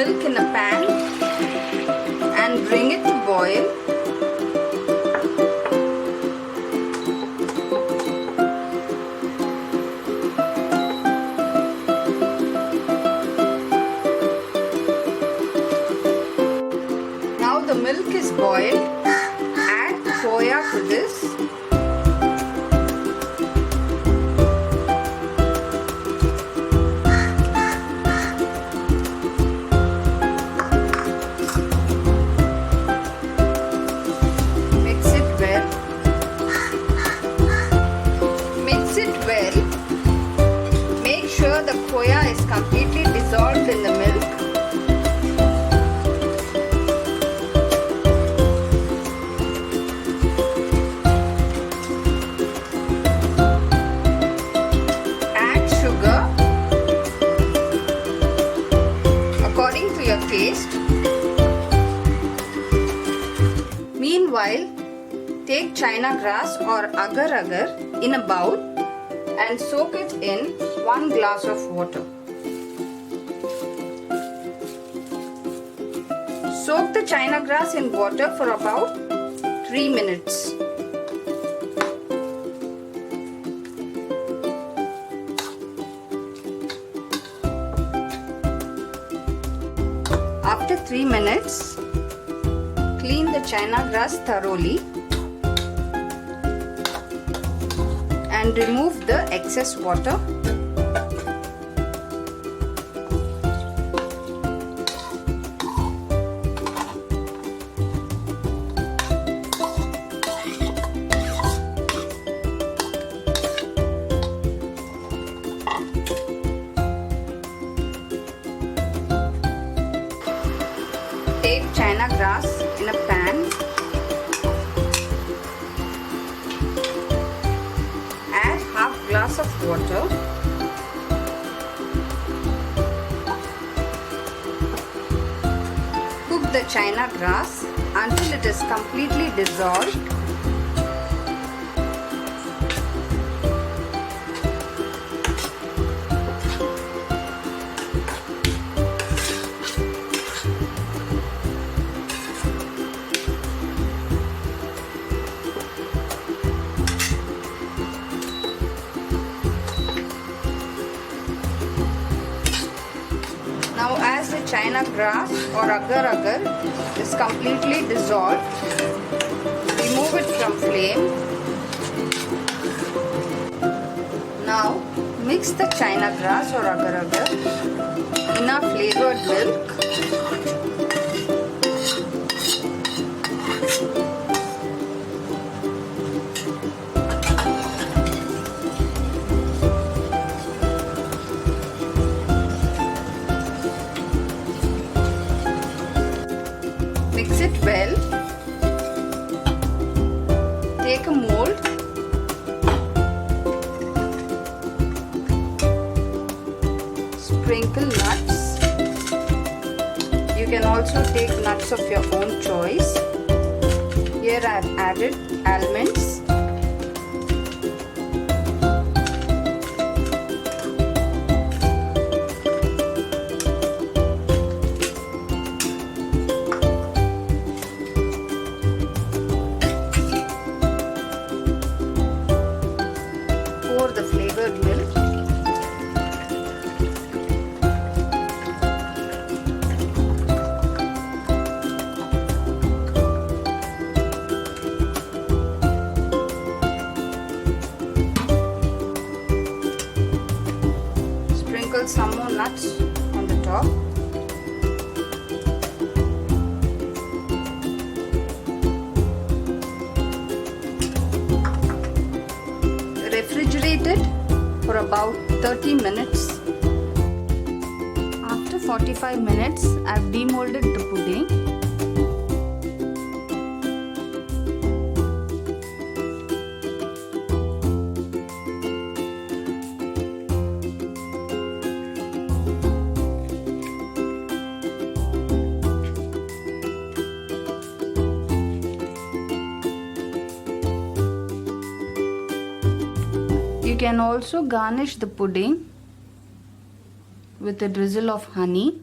milk in a pan and bring it to boil. Now the milk is boiled. Add khoya to this. Make sure the khoya is completely dissolved in the milk. Add sugar according to your taste. Meanwhile, take China grass or agar-agar in a bowl and soak it in 1 glass of water. Soak the China grass in water for about 3 minutes. After 3 minutes, clean the China grass thoroughly and remove the excess water. Take China grass in a pan. Add half glass of water. Cook the China grass until it is completely dissolved. Now as the China grass or agar-agar is completely dissolved, remove it from flame. Now mix the China grass or agar-agar in a flavored milk. Mix it well. Take a mold. Sprinkle nuts. You can also take nuts of your own choice. Here I have added almonds. Pour the flavored milk. Sprinkle some more nuts on the top. Refrigerate it for about 30 minutes. After 45 minutes, I have demolded the pudding. You can also garnish the pudding with a drizzle of honey.